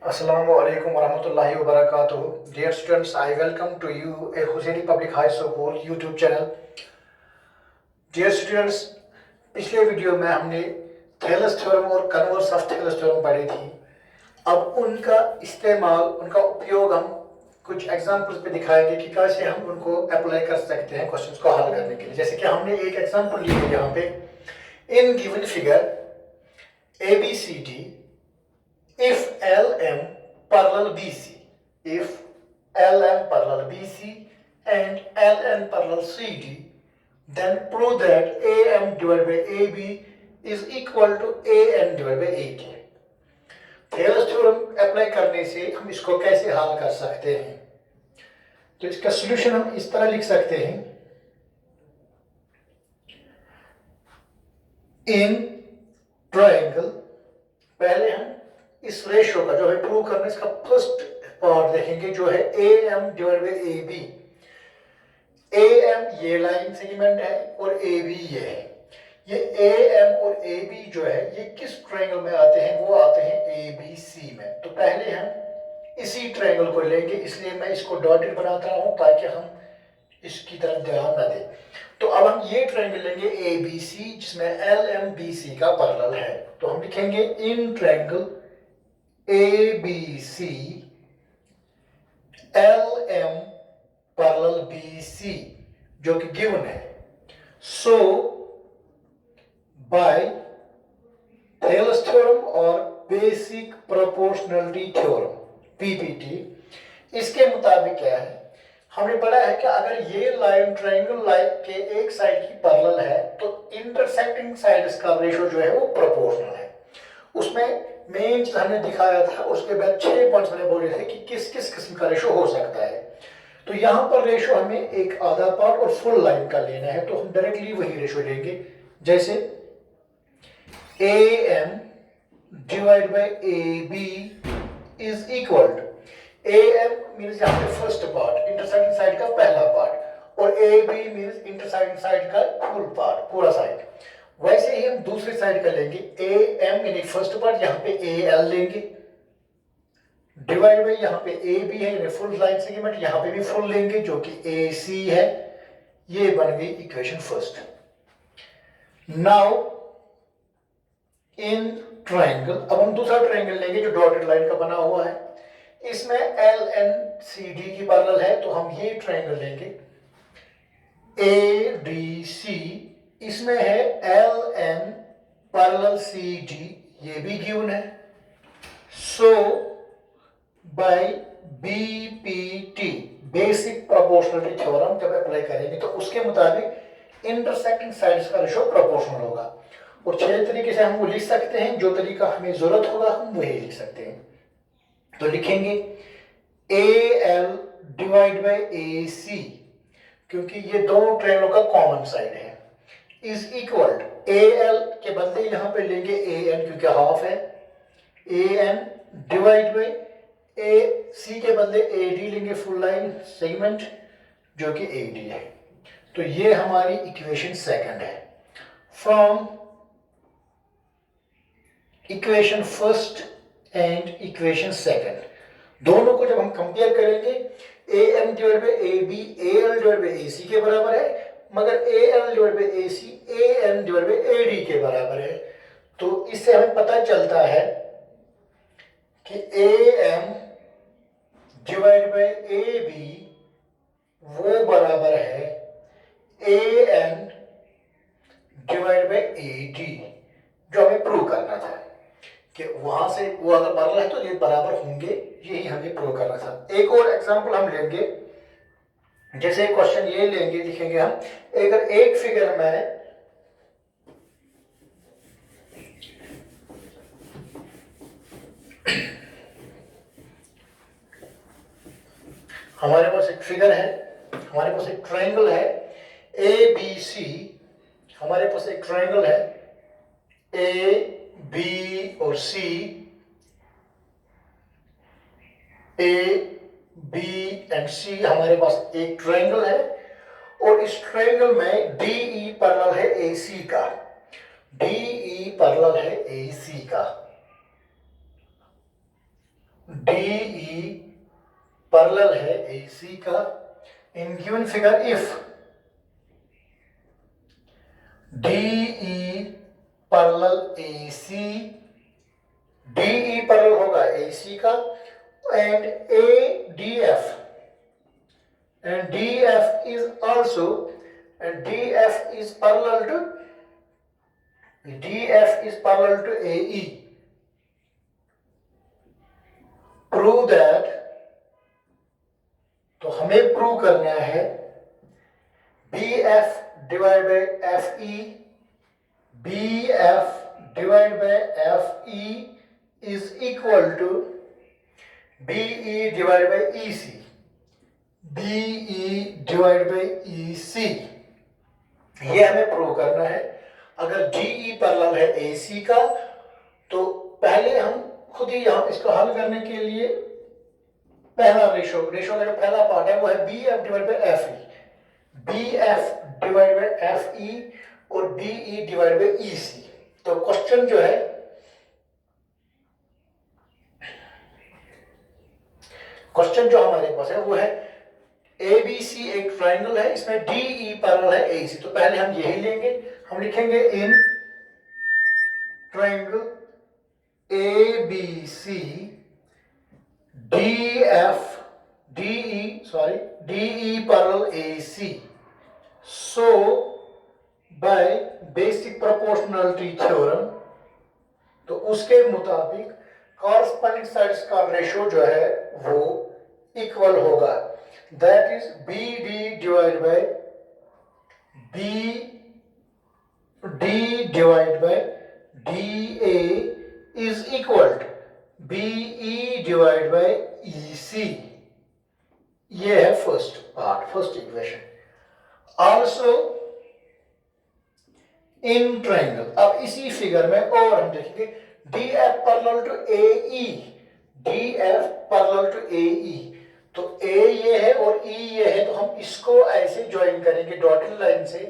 Assalamu alaikum warahmatullahi wabarakatuh. Dear students, I welcome to you a Husseini Public High School YouTube channel. Dear students, पिछले video में हमने Thales theorem और converse of Thales theorem पढ़ी थी। अब उनका इस्तेमाल, उनका उपयोग हम कुछ एग्जाम्पल्स पे दिखाएंगे कि कैसे हम उनको अप्लाई कर सकते हैं क्वेश्चंस को हल करने के लिए। जैसे कि हमने एक एग्जाम्पल ली है यहाँ पे, in given figure ABCD if LM parallel BC, if LM parallel BC and LN parallel CD, then prove that AM divided by AB is equal to AN divided by AD. Thales theorem apply करने से हम इसको कैसे हल कर सकते हैं? तो इसका सॉल्यूशन हम इस तरह लिख सकते हैं, इन ट्रायंगल, पहले हम इस रेशियो का जो है प्रूव करना, इसका फर्स्ट पार्ट देखेंगे जो है AM divide by AB। AM ये लाइन सेगमेंट है और AB ये है। ये AM और AB जो है ये किस ट्रायंगल में आते हैं? वो आते हैं ABC में। तो पहले हम इसी ट्रायंगल को लेंगे, इसलिए मैं इसको डॉटेड बनाता हूं ताकि हम इसकी तरफ ध्यान न दें। तो अब हम ये ट्रायंगल लेंगे ABC जिसमें LMBC का पैरेलल है। तो हम लिखेंगे in triangle ABC LM parallel BC जो कि गिवन है। सो बाय थेलस थ्योरम और बेसिक प्रोपोर्शनलिटी थ्योरम PPT, इसके मुताबिक क्या है, हमने पढ़ा है कि अगर ये लाइन ट्रायंगल लाइन के एक साइड की पैरेलल है तो इंटरसेक्टिंग साइड्स का रेशियो जो है वो प्रोपोर्शनल है। उसमें मेन चीज हमने दिखाया था, उसके बाद 6 पॉइंट्स मैंने बोले थे कि किस किस किस्म का रेशियो हो सकता है। तो यहाँ पर रेशियो हमें एक आधा पार्ट और फुल लाइन का लेना है, तो हम डायरेक्टली वही रेशियो लेंगे। जैसे AM divide by AB is equal to, AM means यहाँ पे फर्स्ट पार्ट, इंटरसेक्टिंग साइड का पहला पार्ट, और AB मीन्स इंटरसेक्टिंग साइड का फुल पार्ट, पूरा साइड। वैसे ही हम दूसरी साइड का लेंगे, AM यानी फर्स्ट पार्ट, यहाँ पे AL लेंगे, डिवाइड बाय यहाँ पे AB है यानी फुल लाइन सेगमेंट, यहाँ पे भी फुल लेंगे जो कि AC है। ये बन गई equation first. Now in triangle, अब हम दूसरा ट्रायंगल लेंगे जो डॉटेड लाइन का बना हुआ है। इसमें LNCD की पैरेलल है, तो हम ये ट्रायंगल लेंगे ADC, इसमें है LN पैरेलल CD, ये भी गिवन है। So by BPT, basic proportionality theorem जब अप्लाई करेंगे तो उसके मुताबिक इंटरसेक्टिंग साइड्स का रेशियो प्रोपोर्शनल होगा। और 6 तरीके से हम वो लिख सकते हैं, जो तरीका हमें जरूरत होगा हम वही लिख सकते हैं। तो लिखेंगे AL डिवाइड बाय AC, क्योंकि ये दोनों ट्रायंगलों का कॉमन साइड है, इज इक्वल टू AL के बदले यहां पे लेंगे AN क्योंकि हाफ है, AN डिवाइड बाय AC के बदले AD लेंगे, फुल लाइन सेगमेंट जो कि AD है। तो ये हमारी इक्वेशन सेकंड है। From equation first and equation second, दोनों को जब हम कंपेयर करेंगे, AM divide by AB AL divide by AC के बराबर है, मगर AL divide by AC AN divide by AD के बराबर है। तो इससे हमें पता चलता है कि AM डिवाइड बाय AB वो बराबर है AN डिवाइड बाय AD, जो हमें प्रूव करना था कि वहां से वो अगर पैरेलल है तो ये बराबर होंगे, यही हमें प्रूव करना था। एक और एग्जांपल हम लेंगे, जैसे क्वेश्चन ये लेंगे, लिखेंगे हम, अगर एक फिगर में हमारे पास एक फिगर है, हमारे पास एक ट्रायंगल है ABC, हमारे पास एक ट्रायंगल है A B और C, A B and C हमारे पास एक ट्रायंगल है, और इस ट्रायंगल में DE पैरेलल है AC का, DE पैरेलल है AC का। DE पैरेलल है AC का in given figure if DE parallel AC, DE parallel होगा AC का and ADF and DF is also and DF is parallel to AE. Prove that, तो हमें prove करना है BF divide by FE, BF divide by FE is equal to BE divide by EC, BE divide by EC। ये हमें prove करना है। अगर DE parallel है AC का तो पहले हम खुद ही यहाँ इसको हल करने के लिए पहला रेशो का जो पहला पार्ट है वो है BF divide by FE, BF divide by FE और BE डिवाइड बाय EC। तो क्वेश्चन जो है जो हमारे पास है वो है ABC एक ट्राइंगल है, इसमें DE पैरेलल है AC। तो पहले हम यही लेंगे, हम लिखेंगे in triangle ABC DE parallel AC, so by basic proportionality theorem, तो उसके मुताबिक कॉरस्पॉन्डिंग साइड्स का रेशो जो है वो इक्वल होगा, that is BD divide by BD divide by DA is equal to BE divide by EC। ये है first equation. Also in triangle, अब इसी फिगर में और हम देखेंगे DF parallel to AE, DF parallel to AE, तो A ये है और E ये है, तो हम इसको ऐसे ज्वाइन करेंगे डॉटेड लाइन से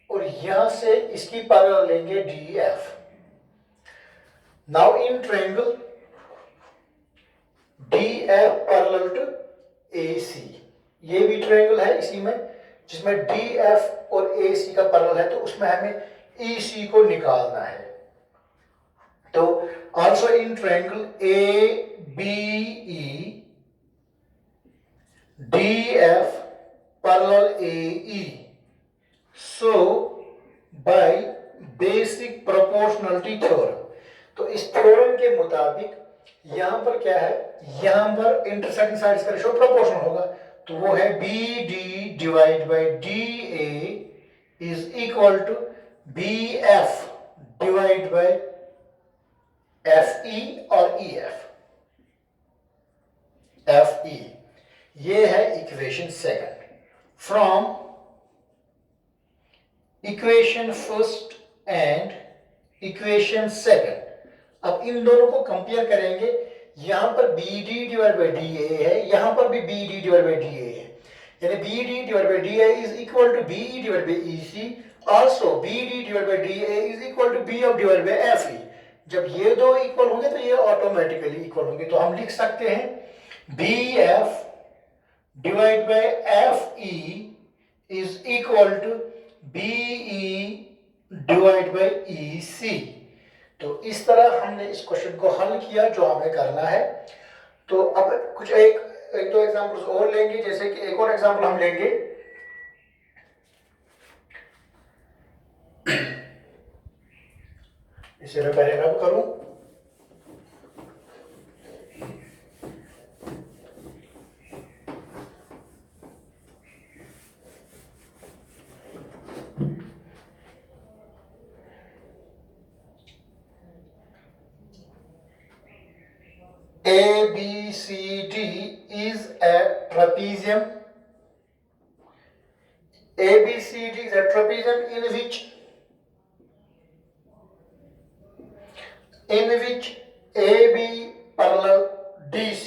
और यहां से इसकी पैरेलल लेंगे DF। Now in triangle DF parallel to AC, ये भी ट्रायंगल है इसी में जिसमें DF और AC का पैरेलल है, तो उसमें हमें EC को निकालना है। तो also in triangle ABE DF parallel AE, so by basic proportionality theorem, तो इस थ्योरम के मुताबिक यहां पर क्या है, यहां पर इंटरसेक्टिंग साइड्स का रेशो प्रोपोर्शनल होगा, तो वो है BD divide by DA is equal to BF divide by FE और FE। ये है equation second. From equation first and equation second, अब इन दोनों को कंपेयर करेंगे। यहां पर BD डिवाइड बाय DA है, यहां पर भी BD डिवाइड बाय DA है, यानी BD divide by DA is equal to BE divide by EC, also BD divide by DA is equal to BF divide by FE। जब ये दो equal होंगे तो ये ऑटोमेटिकली इक्वल होंगे, तो हम लिख सकते हैं BF divide by FE is equal to BE divide by EC। तो इस तरह हमने इस क्वेश्चन को हल किया जो हमें करना है। तो अब कुछ एक दो एग्जांपल्स और लेंगे, जैसे कि एक और एग्जांपल हम लेंगे, इसे मैं पहले रब करूं। ABCD is a trapezium. ABCD is a trapezium in which AB parallel DC,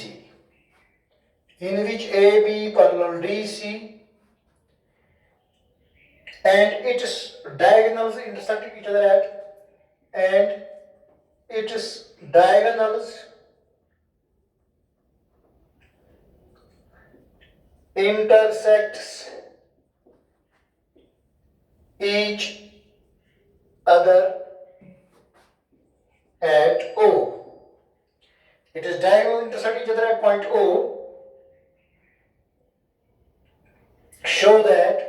and its diagonals intersecting each other at, and its diagonals intersects each other at O. It is diagonal intersect each other at point O. Show that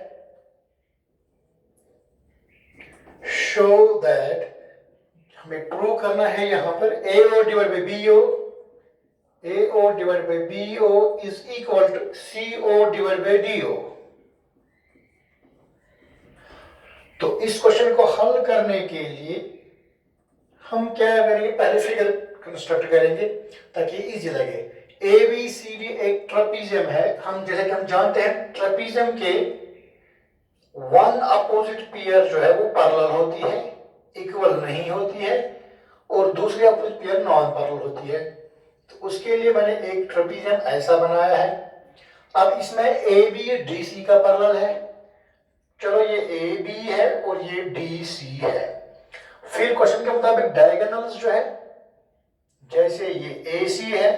हमें prove करना है यहां पर AO divide by BO, AO divide by BO is equal to CO divide by DO। तो इस question को हल करने के लिए हम क्या करेंगे, पहले फिगर कंस्ट्रक्ट करेंगे ताकि इजी लगे। ABCD एक ट्रेपीजियम है, हम जैसे कि हम जानते हैं ट्रेपीजियम के वन अपोजिट पेयर जो है वो पैरेलल होती है, इक्वल नहीं होती है, और दूसरी अपोजिट पेयर नॉन पैरेलल होती है। तो उसके लिए मैंने एक ट्रेपीजियम ऐसा बनाया है। अब इसमें AB DC का पैरेलल है, चलो ये AB है और ये DC है। फिर क्वेश्चन के मुताबिक डायगोनल्स जो है, जैसे ये AC है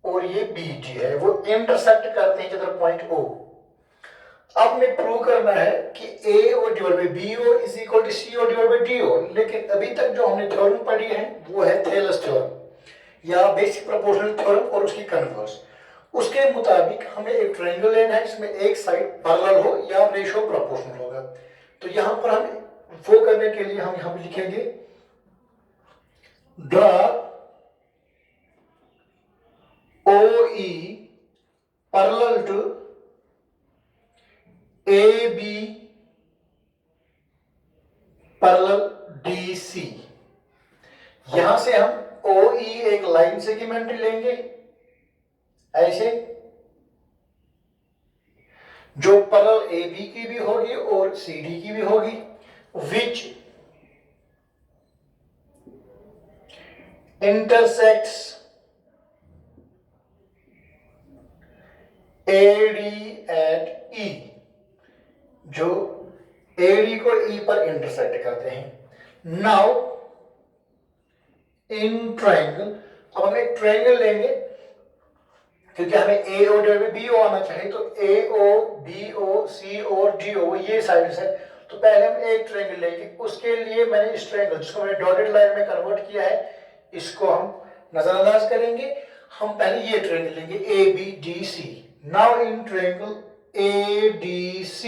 और ये BD है, वो इंटरसेक्ट करते हैं जिधर पॉइंट O। अब हमें प्रूव करना है कि AO divide by BO is equal to CO divide by DO। लेकिन अभी तक जो हमने थ्योरम पढ़ी है वो है थेलस थ्योरम या बेसिक प्रोपोर्शनल थ्योरम और उसकी कन्वर्स। उसके मुताबिक हमें एक ट्रायंगल लेना है जिसमें एक साइड पैरेलल हो या रेशियो प्रोपोर्शनल होगा। तो यहां पर हम वो करने के लिए हम यहां पर लिखेंगे draw OE parallel to AB parallel DC। यहां से हम OE एक लाइन सेगमेंट लेंगे ऐसे, जो पैरेलल AB की भी होगी और CD की भी होगी, which intersects AD at E, जो AD को E पर इंटरसेक्ट करते हैं। नाउ इन ट्रायंगल, अब हम एक ट्रायंगल लेंगे क्योंकि हमें AO डिवाइड बाई BO आना चाहिए, तो AO BO CO DO ये साइड्स है। तो पहले हम एक ट्रायंगल लेंगे, उसके लिए मैंने इस ट्रायंगल जिसको मैंने डॉटेड लाइन में कन्वर्ट किया है इसको हम नजरअंदाज करेंगे। हम पहले ये ट्रायंगल लेंगे ABDC। Now in triangle ADC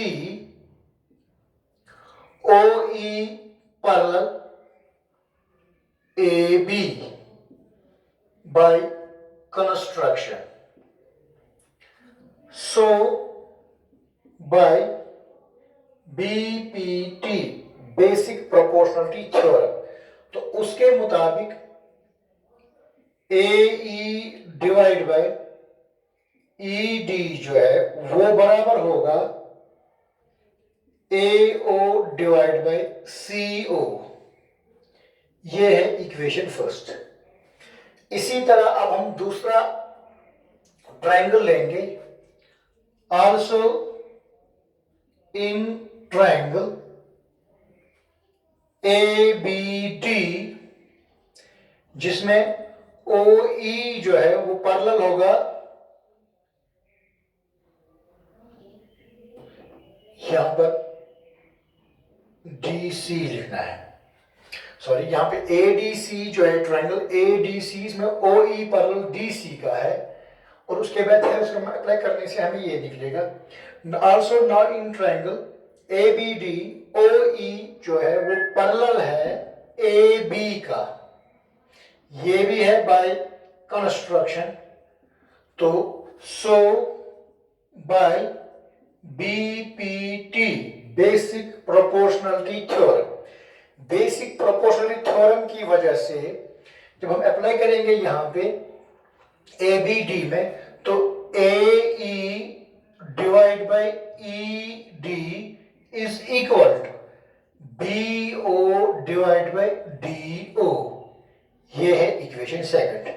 OE parallel AB by construction. So by BPT basic proportionality theorem, तो उसके मुताबिक AE डिवाइड बाय ED जो है वो बराबर होगा AO डिवाइड बाय CO। ये है इक्वेशन फर्स्ट। इसी तरह अब हम दूसरा ट्रायंगल लेंगे, आल्सो इन ट्रायंगल ABD, जिसमें OE जो है वो पैरेलल होगा यहां पर DC लिखना है, सॉरी यहां पे ADC जो है ट्रायंगल ADC इसमें OE पैरेलल DC का है, और उसके बाद है उसको अप्लाई करने से हमें ये निकलेगा। Also now in triangle ABD OE जो है वो पैरेलल है AB का, ये भी है बाय कंस्ट्रक्शन। तो so by BPT basic proportionality theorem, basic proportionality theorem की वजह से जब हम अप्लाई करेंगे यहां पे ABD में, तो AE divide by ED is equal to BO divide by DO। ये है इक्वेशन सेकंड।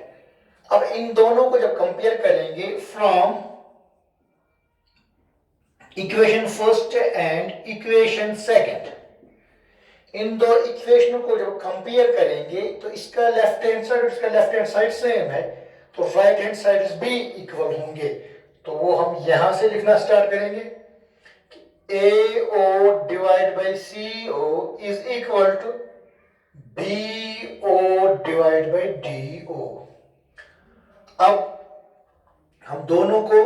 अब इन दोनों को जब कंपेयर करेंगे from equation first and equation second, इन दो इक्वेशनों को जब कंपेयर करेंगे तो इसका लेफ्ट हैंड साइड और इसका लेफ्ट हैंड साइड सेम है, तो राइट हैंड साइड भी इक्वल होंगे। तो वो हम यहां से लिखना स्टार्ट करेंगे कि AO divide by CO is equal to BO divide by DO। अब हम दोनों को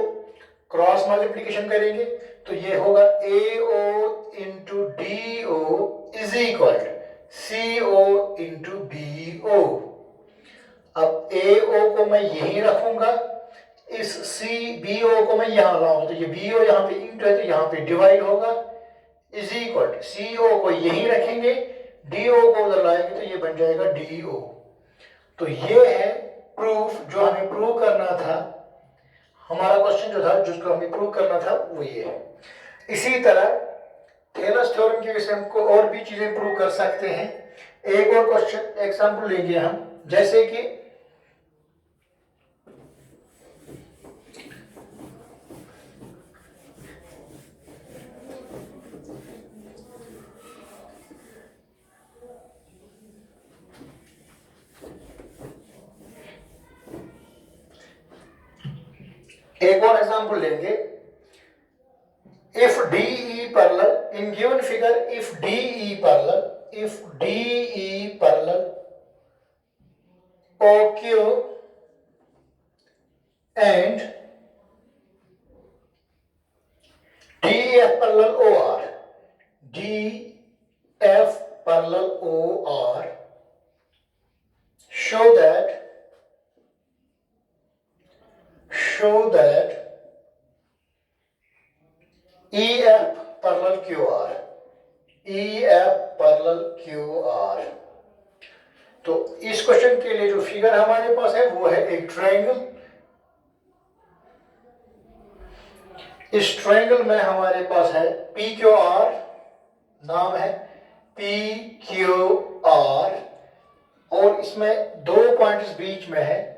क्रॉस मल्टीप्लिकेशन करेंगे तो ये होगा AO into DO is equal to CO into BO। अब AO को मैं यहीं रखूंगा, इस BO को मैं यहां लाऊंगा तो ये BO यहां पे इंटू है तो यहां पे डिवाइड होगा इज इक्वल टू CO को यहीं रखेंगे, DO को उधर लाएंगे तो ये बन जाएगा DO। तो ये है प्रूफ जो हमें प्रूव करना था। हमारा क्वेश्चन जो था जिसको हमें प्रूव करना था वो ये है। इसी तरह टेलर्स थ्योरम की वजह से हमको और भी चीजें प्रूव कर सकते हैं। एक और क्वेश्चन एग्जांपल लेंगे हम, जैसे कि एक और एग्जांपल लेंगे। If DE parallel in given figure, if DE parallel OQ and DF parallel OR, DF parallel OR, show that EF parallel QR, EF parallel QR। तो इस क्वेश्चन के लिए जो फिगर हमारे पास है वो है एक ट्रायंगल। इस ट्रायंगल में हमारे पास है PQR, नाम है PQR, और इसमें दो पॉइंट्स बीच में है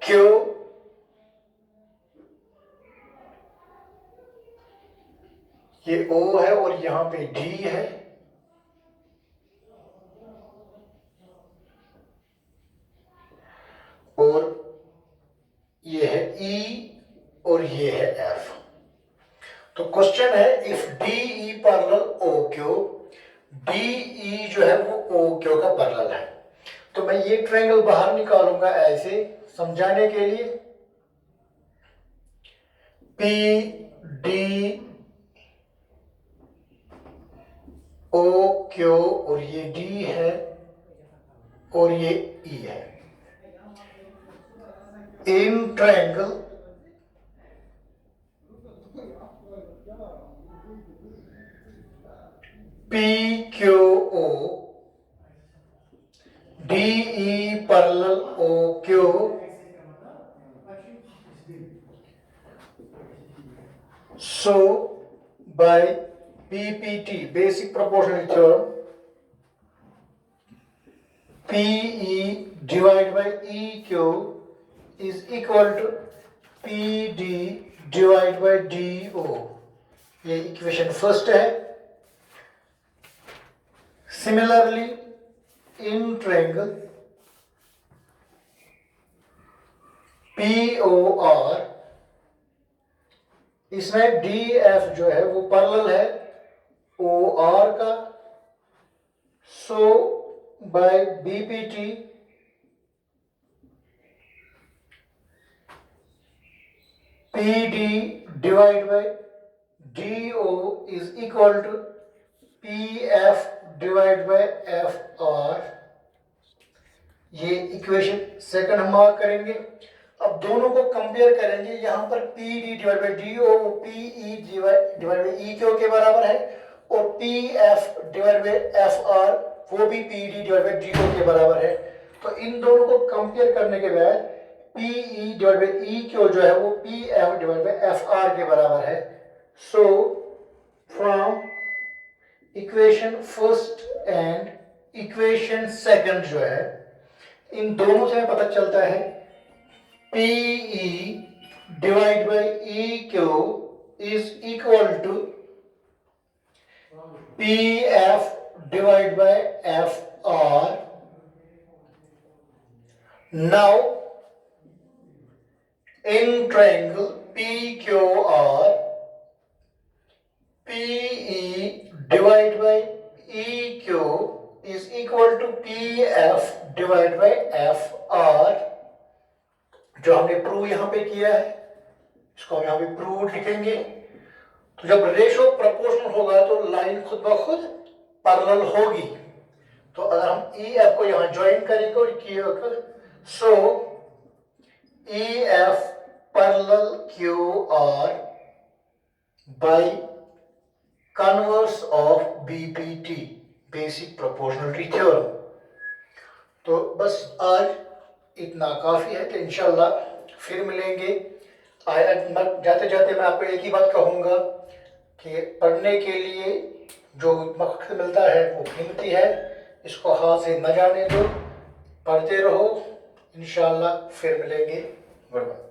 Q, ये O है और यहां पे D है, और ये है E और ये है F। तो क्वेश्चन है if DE parallel OQ, DE जो है वो OQ का पैरेलल है। तो मैं ये ट्रायंगल बाहर निकालूंगा ऐसे समझाने के लिए, PD OQ और ये D है और ये E है। In triangle PQO DE parallel OQ so by PPT basic proportionality theorem, PE divided by EQ is equal to PD divided by DO। ये इक्वेशन फर्स्ट है। सिमिलरली इन ट्रायंगल POR, इसमें DF जो है वो parallel है OR का, सो by BPT PD divided by DO is equal to PF divided by FR। ये equation second हम मार्क करेंगे। अब दोनों को कंपेयर करेंगे। यहां पर PD divide by DO PE divide by EQ के बराबर है, और PF डिवाइड बाई FR वो भी PD डिवाइड बाई DO के बराबर है। तो इन दोनों को कंपेयर करने के बाद PE डिवाइड बाई EQ जो है वो PF डिवाइड बाई FR के बराबर है। So from equation first and equation second जो है, इन दोनों से पता चलता है PE divide by EQ is equal to P F divide by F R. Now in triangle P Q R, PE divide by EQ is equal to PF divide by FR। जो हमने प्रूव यहां पे किया है इसको हम यहां पे प्रूव लिखेंगे। तो जब रेशो प्रोपोर्शनल होगा तो लाइन खुद ब खुद पैरेलल होगी। तो अगर हम EF को यहां ज्वाइन करेंगे और किया सो EF parallel QR by converse of BPT, basic proportionality theorem. तो बस आज इतना काफ़ी है कि इंशाल्लाह फिर मिलेंगे। जाते जाते मैं आपको एक ही बात कहूँगा कि पढ़ने के लिए जो वक्त मिलता है वो कीमती है, इसको हाथ से न जाने दो, पढ़ते रहो। इंशाल्लाह फिर मिलेंगे। Good bye.